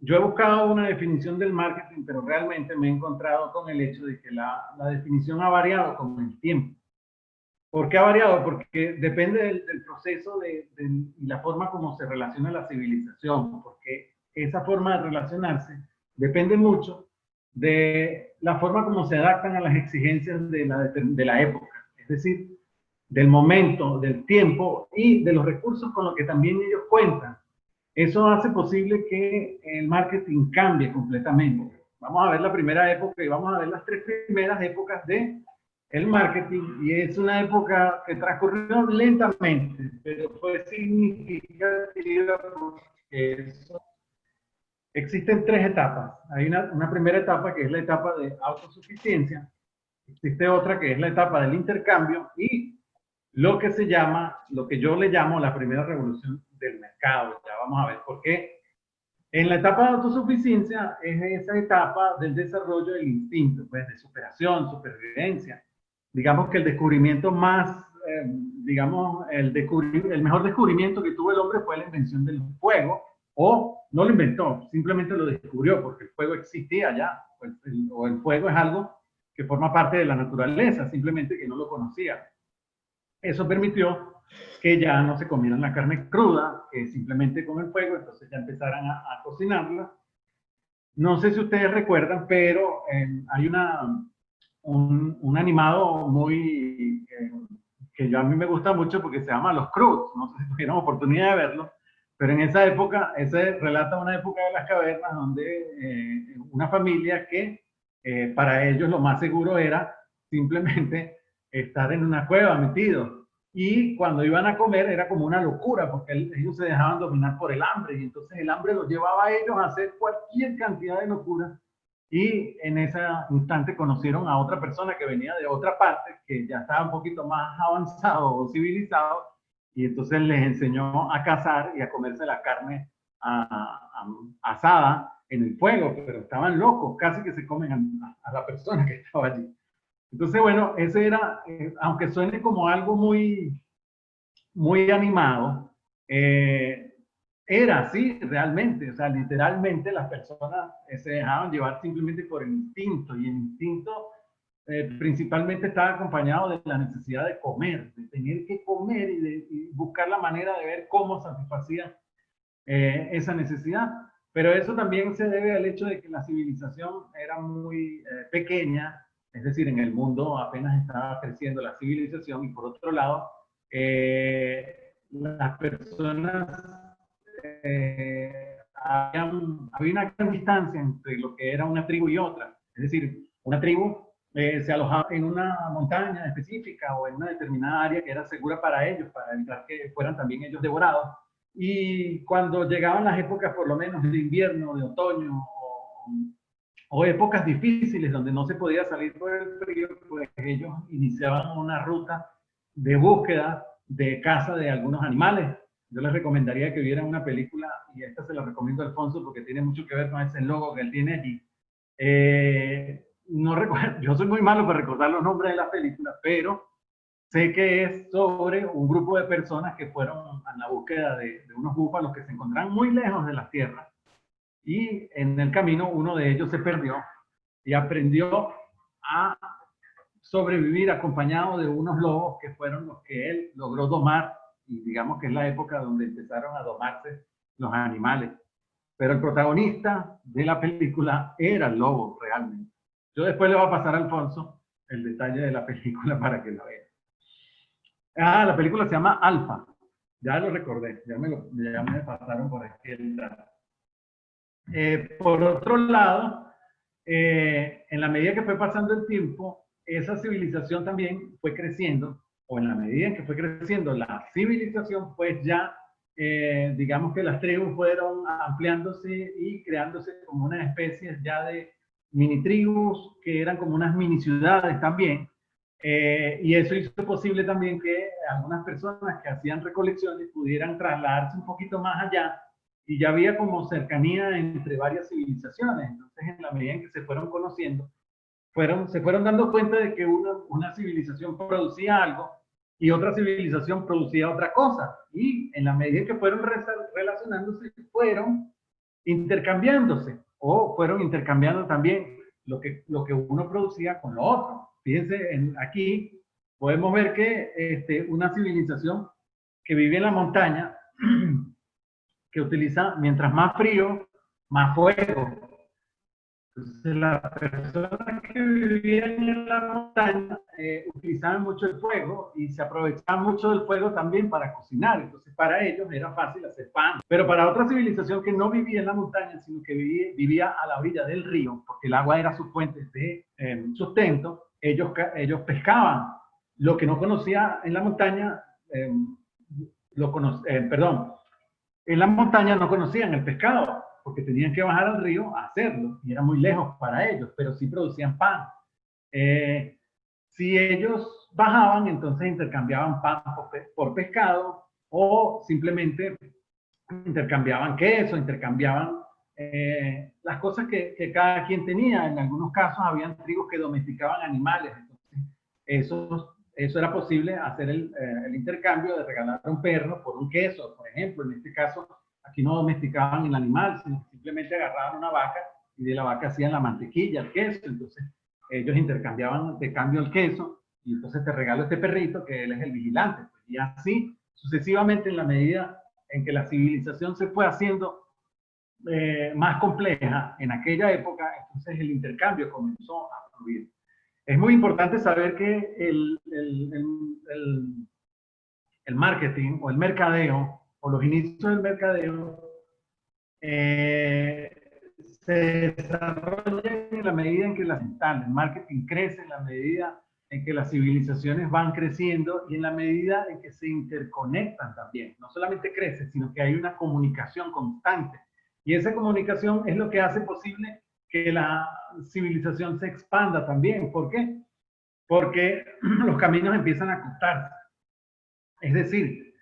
yo he buscado una definición del marketing, pero realmente me he encontrado con el hecho de que la definición ha variado con el tiempo. ¿Por qué ha variado? Porque depende del proceso y la forma como se relaciona la civilización, porque esa forma de relacionarse depende mucho de la forma como se adaptan a las exigencias de la época, es decir, del momento, del tiempo y de los recursos con los que también ellos cuentan. Eso hace posible que el marketing cambie completamente. Vamos a ver la primera época y vamos a ver las tres primeras épocas de el marketing, y es una época que transcurrió lentamente, pero fue significativa porque eso. Existen tres etapas. Hay una primera etapa que es la etapa de autosuficiencia, existe otra que es la etapa del intercambio y lo que se llama, lo que yo le llamo la primera revolución del mercado. Ya vamos a ver por qué. En la etapa de autosuficiencia es esa etapa del desarrollo del instinto, pues de superación, supervivencia. Digamos que el descubrimiento más, digamos, el mejor descubrimiento que tuvo el hombre fue la invención del fuego, o no lo inventó, simplemente lo descubrió, porque el fuego existía ya, o el fuego es algo que forma parte de la naturaleza, simplemente que no lo conocía. Eso permitió que ya no se comieran la carne cruda, que simplemente con el fuego, entonces ya empezaran a cocinarla. No sé si ustedes recuerdan, pero hay un animado muy que yo a mí me gusta mucho porque se llama Los Cruz. No sé si tuvieron oportunidad de verlo, pero en esa época, ese relata una época de las cavernas donde una familia que para ellos lo más seguro era simplemente estar en una cueva metidos. Y cuando iban a comer era como una locura porque ellos se dejaban dominar por el hambre y entonces el hambre los llevaba a ellos a hacer cualquier cantidad de locura. Y en ese instante conocieron a otra persona que venía de otra parte, que ya estaba un poquito más avanzado o civilizado, y entonces les enseñó a cazar y a comerse la carne asada en el fuego, pero estaban locos, casi que se comen a la persona que estaba allí. Entonces, bueno, ese era, aunque suene como algo muy animado, era así realmente, o sea, literalmente las personas se dejaban llevar simplemente por el instinto, y el instinto principalmente estaba acompañado de la necesidad de comer, de tener que comer y buscar la manera de ver cómo satisfacía esa necesidad. Pero eso también se debe al hecho de que la civilización era muy pequeña, es decir, en el mundo apenas estaba creciendo la civilización, y por otro lado, las personas, había una gran distancia entre lo que era una tribu y otra. Es decir, una tribu se alojaba en una montaña específica o en una determinada área que era segura para ellos, para evitar que fueran también ellos devorados. Y cuando llegaban las épocas, por lo menos de invierno, de otoño, o épocas difíciles donde no se podía salir por el frío, pues ellos iniciaban una ruta de búsqueda, de caza de algunos animales. Yo les recomendaría que vieran una película, y esta se la recomiendo a Alfonso porque tiene mucho que ver con ese logo que él tiene allí. No recuerdo, yo soy muy malo para recordar los nombres de las películas, pero sé que es sobre un grupo de personas que fueron a la búsqueda de unos búfalos que se encontraban muy lejos de las tierras, y en el camino uno de ellos se perdió y aprendió a sobrevivir acompañado de unos lobos que fueron los que él logró domar, y digamos que es la época donde empezaron a domarse los animales. Pero el protagonista de la película era el lobo realmente. Yo después le voy a pasar a Alfonso el detalle de la película para que la vea. Ah, la película se llama Alfa. Ya lo recordé, ya me pasaron por aquí el dato. Por otro lado, en la medida que fue pasando el tiempo, esa civilización también fue creciendo, o en la medida en que fue creciendo la civilización, pues ya, digamos que las tribus fueron ampliándose y creándose como una especie ya de mini tribus, que eran como unas mini ciudades también, y eso hizo posible también que algunas personas que hacían recolecciones pudieran trasladarse un poquito más allá, y ya había como cercanía entre varias civilizaciones. Entonces, en la medida en que se fueron conociendo, se fueron dando cuenta de que una civilización producía algo y otra civilización producía otra cosa. Y en la medida en que fueron relacionándose, fueron intercambiándose, o fueron intercambiando también lo que uno producía con lo otro. Fíjense, aquí podemos ver que una civilización que vive en la montaña, que utiliza, mientras más frío, más fuego. Entonces, las personas que vivían en la montaña utilizaban mucho el fuego y se aprovechaban mucho del fuego también para cocinar. Entonces, para ellos era fácil hacer pan. Pero para otra civilización que no vivía en la montaña, sino que vivía a la orilla del río, porque el agua era su fuente de sustento, ellos pescaban. Lo que no conocía en la montaña, perdón, en la montaña no conocían el pescado, porque tenían que bajar al río a hacerlo, y era muy lejos para ellos, pero sí producían pan. Si ellos bajaban, entonces intercambiaban pan por pescado, o simplemente intercambiaban queso, intercambiaban las cosas que cada quien tenía. En algunos casos habían tribus que domesticaban animales, entonces eso era posible, hacer el intercambio de regalar un perro por un queso, por ejemplo. En este caso, aquí no domesticaban el animal, sino simplemente agarraban una vaca y de la vaca hacían la mantequilla, el queso. Entonces, ellos intercambiaban, te cambio el queso y entonces te regalo este perrito que él es el vigilante. Y así, sucesivamente, en la medida en que la civilización se fue haciendo más compleja en aquella época, entonces el intercambio comenzó a fluir. Es muy importante saber que el marketing o el mercadeo o los inicios del mercadeo se desarrollan en la medida en que el marketing crece, en la medida en que las civilizaciones van creciendo y en la medida en que se interconectan también. No solamente crece, sino que hay una comunicación constante. Y esa comunicación es lo que hace posible que la civilización se expanda también. ¿Por qué? Porque los caminos empiezan a cruzarse. Es decir,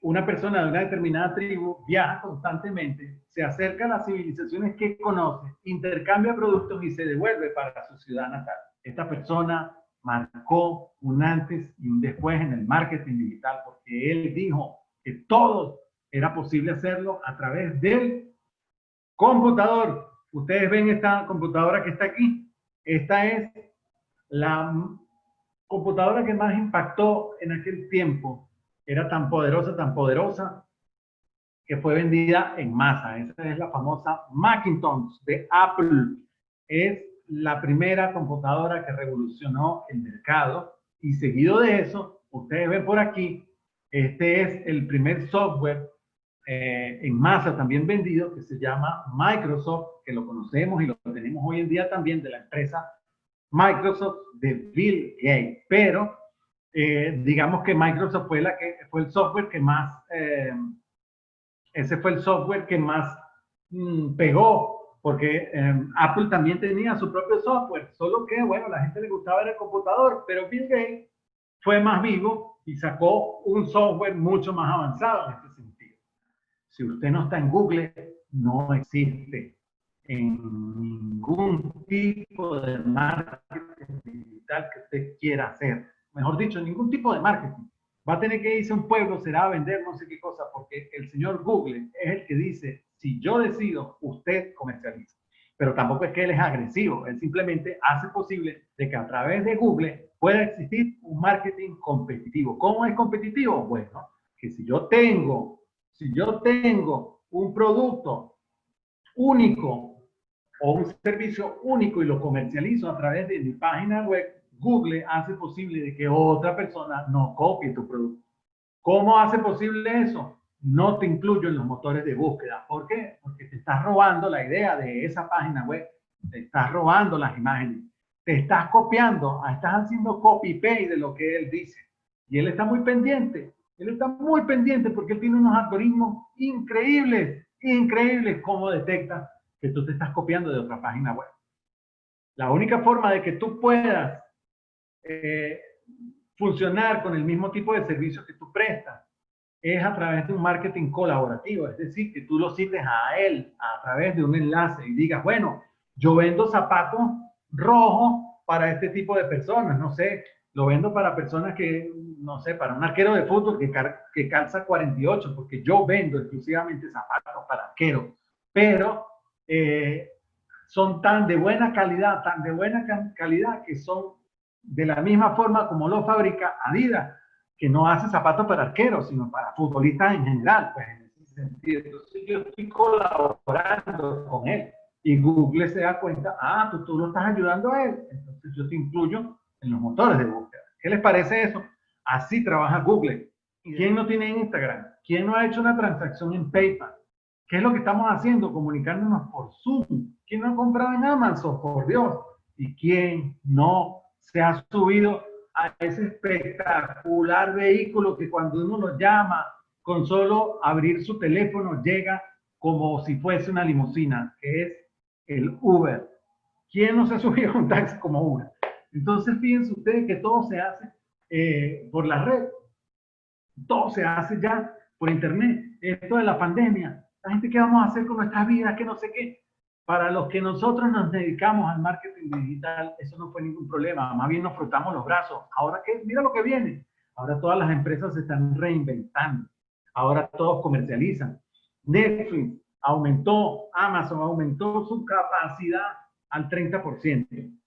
una persona de una determinada tribu viaja constantemente, se acerca a las civilizaciones que conoce, intercambia productos y se devuelve para su ciudad natal. Esta persona marcó un antes y un después en el marketing digital, porque él dijo que todo era posible hacerlo a través del computador. Ustedes ven esta computadora que está aquí. Esta es la computadora que más impactó en aquel tiempo. Era tan poderosa, que fue vendida en masa. Esa es la famosa Macintosh de Apple. Es la primera computadora que revolucionó el mercado. Y seguido de eso, ustedes ven por aquí, este es el primer software en masa también vendido, que se llama Microsoft, que lo conocemos y lo tenemos hoy en día también, de la empresa Microsoft de Bill Gates. Pero digamos que Microsoft fue el software que más, ese fue el software que más pegó, porque Apple también tenía su propio software, solo que, bueno, a la gente le gustaba el computador, pero Bill Gates fue más vivo y sacó un software mucho más avanzado en este sentido. Si usted no está en Google, no existe en ningún tipo de marketing digital que usted quiera hacer. Mejor dicho, ningún tipo de marketing. Va a tener que irse a un pueblo, será a vender no sé qué cosa, porque el señor Google es el que dice, si yo decido, usted comercializa. Pero tampoco es que él es agresivo, él simplemente hace posible de que a través de Google pueda existir un marketing competitivo. ¿Cómo es competitivo? Bueno, que si yo tengo un producto único o un servicio único y lo comercializo a través de mi página web, Google hace posible de que otra persona no copie tu producto. ¿Cómo hace posible eso? No te incluyo en los motores de búsqueda. ¿Por qué? Porque te estás robando la idea de esa página web, te estás robando las imágenes, te estás copiando, estás haciendo copy-paste de lo que él dice. Y él está muy pendiente. Él está muy pendiente porque él tiene unos algoritmos increíbles, increíbles, cómo detecta que tú te estás copiando de otra página web. La única forma de que tú puedas funcionar con el mismo tipo de servicios que tú prestas es a través de un marketing colaborativo, es decir, que tú lo cites a él a través de un enlace y digas, bueno, yo vendo zapatos rojos para este tipo de personas, no sé, lo vendo para personas que, no sé, para un arquero de fútbol que calza 48, porque yo vendo exclusivamente zapatos para arqueros. pero son tan de buena calidad, que son de la misma forma como lo fabrica Adidas, que no hace zapatos para arqueros, sino para futbolistas en general, pues en ese sentido. Entonces yo estoy colaborando con él y Google se da cuenta, tú lo estás ayudando a él, entonces yo te incluyo en los motores de búsqueda. ¿Qué les parece eso? Así trabaja Google. ¿Quién no tiene Instagram? ¿Quién no ha hecho una transacción en PayPal? ¿Qué es lo que estamos haciendo? Comunicándonos por Zoom. ¿Quién no ha comprado en Amazon? Por Dios. ¿Y quién no se ha subido a ese espectacular vehículo que cuando uno lo llama, con solo abrir su teléfono, llega como si fuese una limusina, que es el Uber? ¿Quién no se ha subido a un taxi como Uber? Entonces, fíjense ustedes que todo se hace por la red. Todo se hace ya por internet. Esto de la pandemia, la gente, ¿qué vamos a hacer con nuestras vidas? Que no sé qué. Para los que nosotros nos dedicamos al marketing digital, eso no fue ningún problema. Más bien nos frotamos los brazos. Ahora qué, mira lo que viene. Ahora todas las empresas se están reinventando. Ahora todos comercializan. Netflix aumentó, Amazon aumentó su capacidad al 30%.